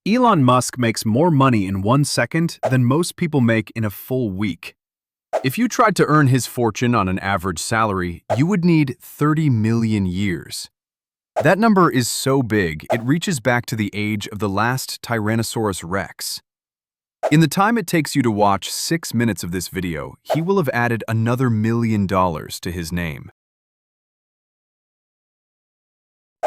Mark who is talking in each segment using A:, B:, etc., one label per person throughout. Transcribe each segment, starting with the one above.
A: Elon Musk makes more money in 1 second than most people make in a full week. If you tried to earn his fortune on an average salary, you would need 30 million years. That number is so big, it reaches back to the age of the last Tyrannosaurus Rex. In the time it takes you to watch 6 minutes of this video, he will have added another $1 million to his name.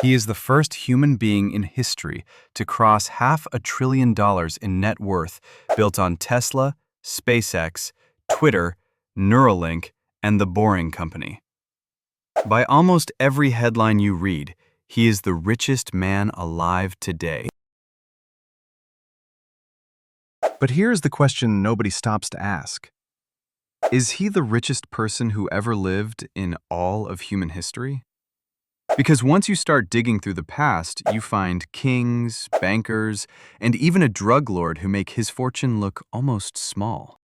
A: He is the first human being in history to cross $500 billion in net worth, built on Tesla, SpaceX, Twitter, Neuralink, and The Boring Company. By almost every headline you read, he is the richest man alive today. But here's the question nobody stops to ask. Is he the richest person who ever lived in all of human history? Because once you start digging through the past, you find kings, bankers, and even a drug lord who make his fortune look almost small.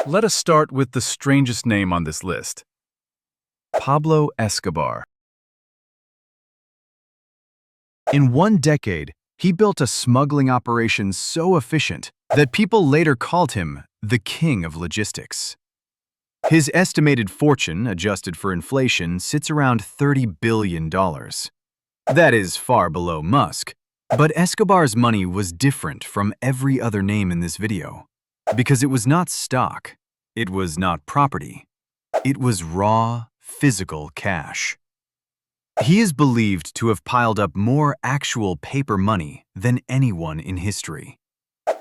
A: Let us start with the strangest name on this list: Pablo Escobar. In 1 decade, he built a smuggling operation so efficient that people later called him the king of logistics. His estimated fortune, adjusted for inflation, sits around $30 billion. That is far below Musk, but Escobar's money was different from every other name in this video, because it was not stock, it was not property, it was raw, physical cash. He is believed to have piled up more actual paper money than anyone in history.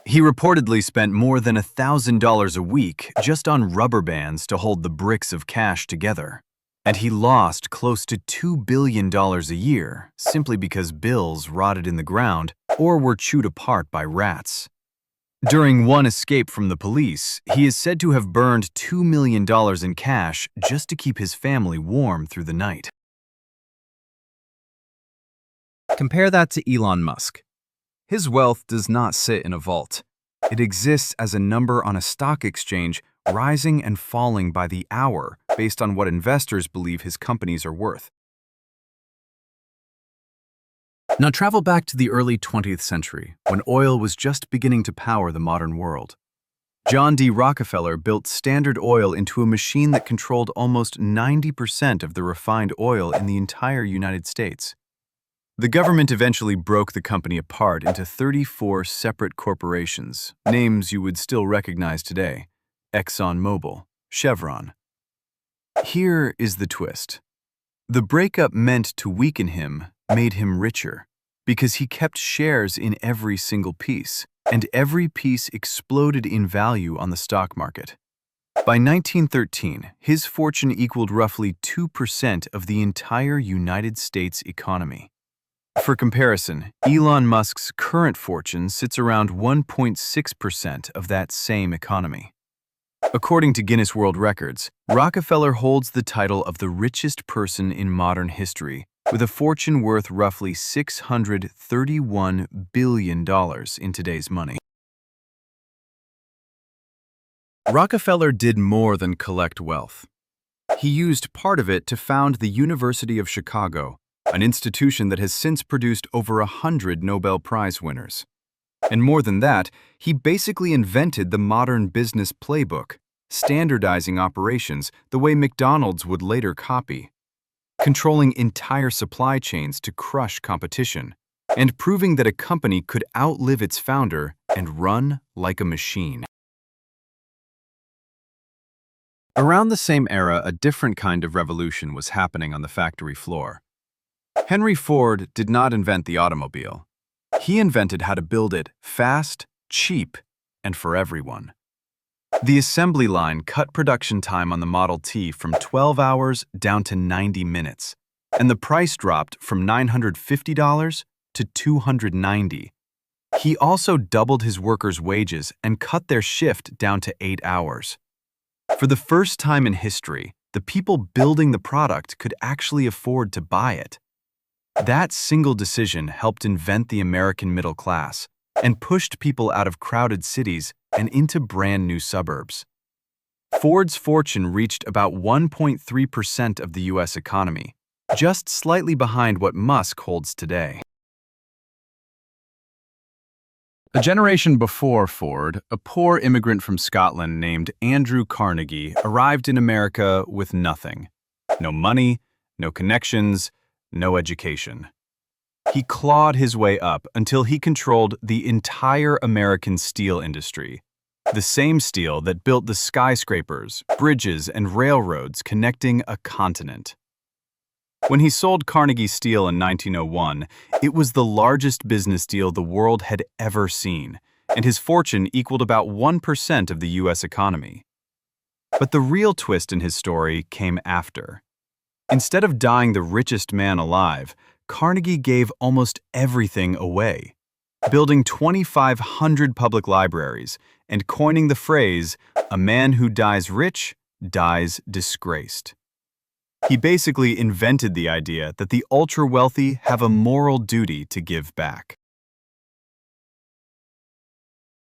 A: He reportedly spent more than $1,000 a week just on rubber bands to hold the bricks of cash together. And he lost close to $2 billion a year simply because bills rotted in the ground or were chewed apart by rats. During one escape from the police, he is said to have burned $2 million in cash just to keep his family warm through the night. Compare that to Elon Musk. His wealth does not sit in a vault. It exists as a number on a stock exchange, rising and falling by the hour based on what investors believe his companies are worth. Now travel back to the early 20th century, when oil was just beginning to power the modern world. John D. Rockefeller built Standard Oil into a machine that controlled almost 90% of the refined oil in the entire United States. The government eventually broke the company apart into 34 separate corporations, names you would still recognize today: ExxonMobil, Chevron. Here is the twist. The breakup meant to weaken him made him richer, because he kept shares in every single piece, and every piece exploded in value on the stock market. By 1913, his fortune equaled roughly 2% of the entire United States economy. For comparison, Elon Musk's current fortune sits around 1.6% of that same economy. According to Guinness World Records, Rockefeller holds the title of the richest person in modern history, with a fortune worth roughly $631 billion in today's money. Rockefeller did more than collect wealth. He used part of it to found the University of Chicago, an institution that has since produced over 100 Nobel Prize winners. And more than that, he basically invented the modern business playbook, standardizing operations the way McDonald's would later copy, controlling entire supply chains to crush competition, and proving that a company could outlive its founder and run like a machine. Around the same era, a different kind of revolution was happening on the factory floor. Henry Ford did not invent the automobile. He invented how to build it fast, cheap, and for everyone. The assembly line cut production time on the Model T from 12 hours down to 90 minutes, and the price dropped from $950 to $290. He also doubled his workers' wages and cut their shift down to 8 hours. For the first time in history, the people building the product could actually afford to buy it. That single decision helped invent the American middle class and pushed people out of crowded cities and into brand new suburbs. Ford's fortune reached about 1.3% of the U.S. economy, just slightly behind what Musk holds today. A generation before Ford, a poor immigrant from Scotland named Andrew Carnegie arrived in America with nothing. No money, no connections, no education. He clawed his way up until he controlled the entire American steel industry, the same steel that built the skyscrapers, bridges, and railroads connecting a continent. When he sold Carnegie Steel in 1901, it was the largest business deal the world had ever seen, and his fortune equaled about 1% of the U.S. economy. But the real twist in his story came after. Instead of dying the richest man alive, Carnegie gave almost everything away, building 2,500 public libraries and coining the phrase, "A man who dies rich, dies disgraced." He basically invented the idea that the ultra-wealthy have a moral duty to give back.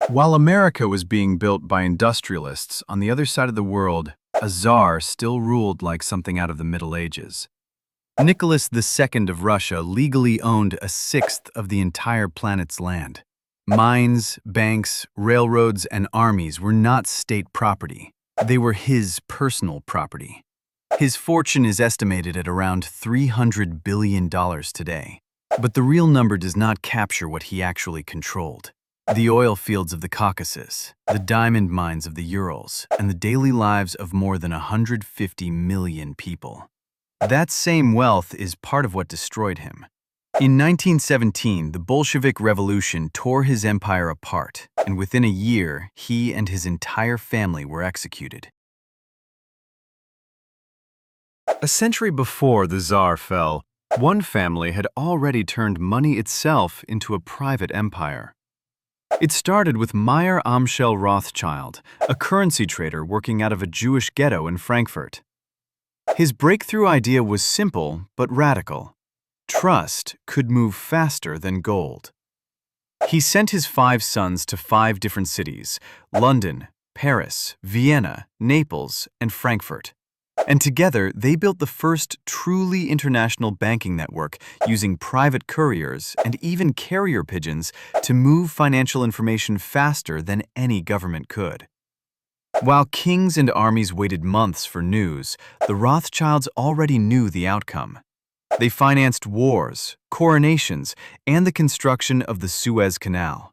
A: While America was being built by industrialists, on the other side of the world, a czar still ruled like something out of the Middle Ages. Nicholas II of Russia legally owned a sixth of the entire planet's land. Mines, banks, railroads, and armies were not state property. They were his personal property. His fortune is estimated at around $300 billion today. But the real number does not capture what he actually controlled. The oil fields of the Caucasus, the diamond mines of the Urals, and the daily lives of more than 150 million people. That same wealth is part of what destroyed him. In 1917, the Bolshevik Revolution tore his empire apart, and within a year, he and his entire family were executed. A century before the Tsar fell, one family had already turned money itself into a private empire. It started with Meyer Amschel Rothschild, a currency trader working out of a Jewish ghetto in Frankfurt. His breakthrough idea was simple but radical. Trust could move faster than gold. He sent his 5 sons to 5 different cities: London, Paris, Vienna, Naples, and Frankfurt. And together, they built the first truly international banking network using private couriers and even carrier pigeons to move financial information faster than any government could. While kings and armies waited months for news, the Rothschilds already knew the outcome. They financed wars, coronations, and the construction of the Suez Canal.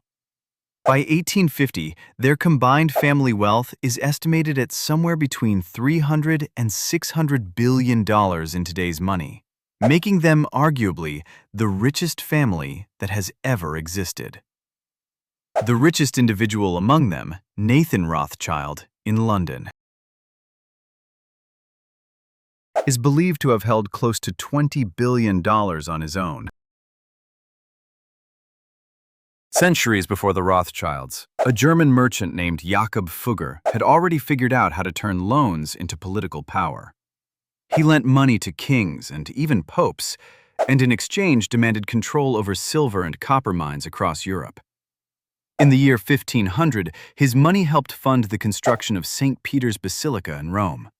A: By 1850, their combined family wealth is estimated at somewhere between $300 and $600 billion in today's money, making them arguably the richest family that has ever existed. The richest individual among them, Nathan Rothschild, in London, is believed to have held close to $20 billion on his own. Centuries before the Rothschilds, a German merchant named Jakob Fugger had already figured out how to turn loans into political power. He lent money to kings and even popes, and in exchange demanded control over silver and copper mines across Europe. In the year 1500, his money helped fund the construction of St. Peter's Basilica in Rome.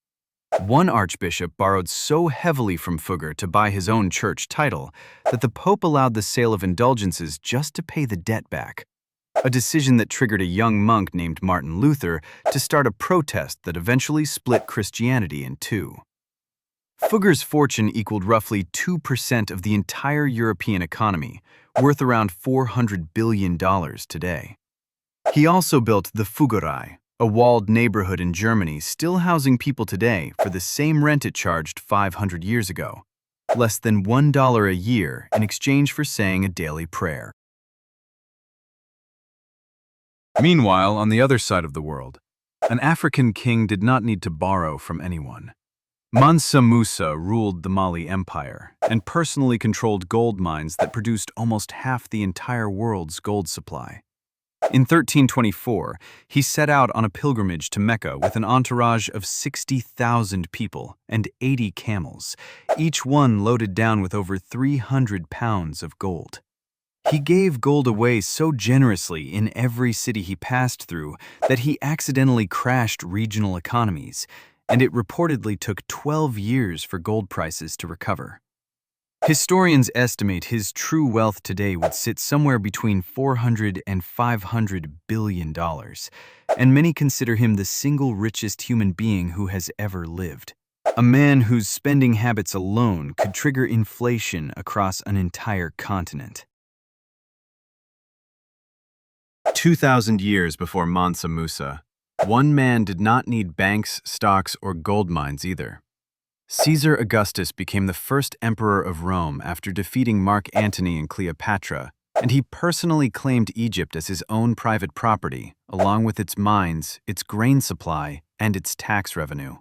A: One archbishop borrowed so heavily from Fugger to buy his own church title that the Pope allowed the sale of indulgences just to pay the debt back, a decision that triggered a young monk named Martin Luther to start a protest that eventually split Christianity in two. Fugger's fortune equaled roughly 2% of the entire European economy, worth around $400 billion today. He also built the Fuggerei, a walled neighborhood in Germany still housing people today for the same rent it charged 500 years ago, less than $1 a year in exchange for saying a daily prayer. Meanwhile, on the other side of the world, an African king did not need to borrow from anyone. Mansa Musa ruled the Mali Empire and personally controlled gold mines that produced almost half the entire world's gold supply. In 1324, he set out on a pilgrimage to Mecca with an entourage of 60,000 people and 80 camels, each one loaded down with over 300 pounds of gold. He gave gold away so generously in every city he passed through that he accidentally crashed regional economies, and it reportedly took 12 years for gold prices to recover. Historians estimate his true wealth today would sit somewhere between $400 and $500 billion, and many consider him the single richest human being who has ever lived. A man whose spending habits alone could trigger inflation across an entire continent. 2,000 years before Mansa Musa, one man did not need banks, stocks, or gold mines either. Caesar Augustus became the first emperor of Rome after defeating Mark Antony and Cleopatra, and he personally claimed Egypt as his own private property, along with its mines, its grain supply, and its tax revenue.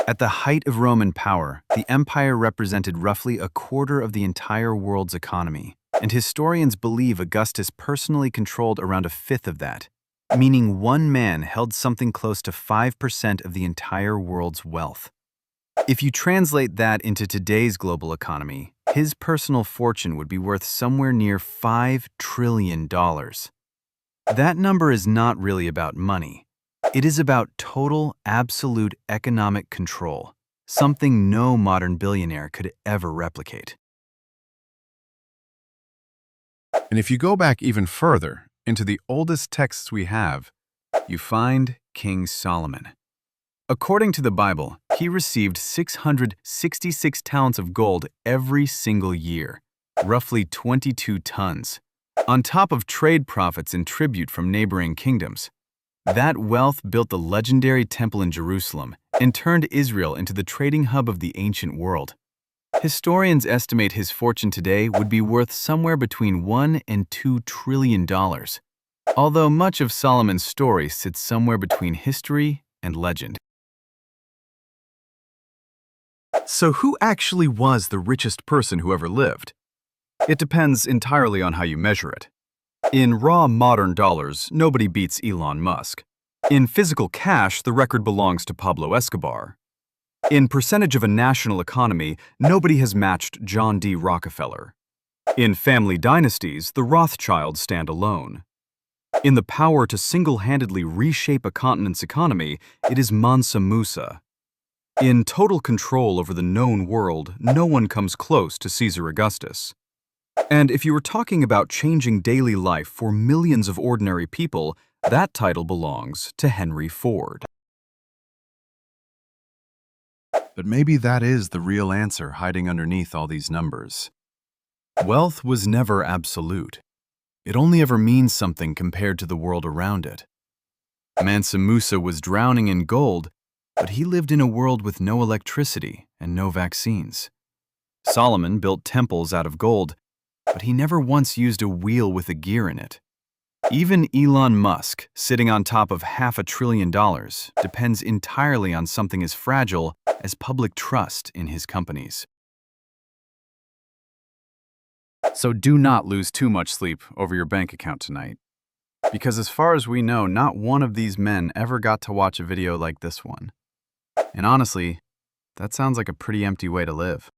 A: At the height of Roman power, the empire represented roughly a quarter of the entire world's economy, and historians believe Augustus personally controlled around a fifth of that, meaning one man held something close to 5% of the entire world's wealth. If you translate that into today's global economy, his personal fortune would be worth somewhere near $5 trillion. That number is not really about money. It is about total, absolute economic control, something no modern billionaire could ever replicate.
B: And if you go back even further, into the oldest texts we have,
A: You find King Solomon. According to the Bible, he received 666 talents of gold every single year, roughly 22 tons, on top of trade profits and tribute from neighboring kingdoms. That wealth built the legendary temple in Jerusalem and turned Israel into the trading hub of the ancient world. Historians estimate his fortune today would be worth somewhere between $1 and $2 trillion, although much of Solomon's story sits somewhere between history and legend. So who actually was the richest person who ever lived? It depends entirely on how you measure it. In raw modern dollars, nobody beats Elon Musk. In physical cash, the record belongs to Pablo Escobar. In percentage of a national economy, nobody has matched John D. Rockefeller. In family dynasties, the Rothschilds stand alone. In the power to single-handedly reshape a continent's economy, it is Mansa Musa. In total control over the known world, no one comes close to Caesar Augustus. And if you were talking about changing daily life for millions of ordinary people, that title belongs to Henry Ford.
B: but maybe that is the real answer hiding underneath all these numbers.
A: Wealth was never absolute. It only ever means something compared to the world around it. Mansa Musa was drowning in gold, but he lived in a world with no electricity and no vaccines. Solomon built temples out of gold, but he never once used a wheel with a gear in it. Even Elon Musk, sitting on top of $500 billion, depends entirely on something as fragile as public trust in his companies. So do not lose too much sleep over your bank account tonight. Because as far as we know, not one of these men ever got to watch a video like this one. And honestly, that sounds like a pretty empty way to live.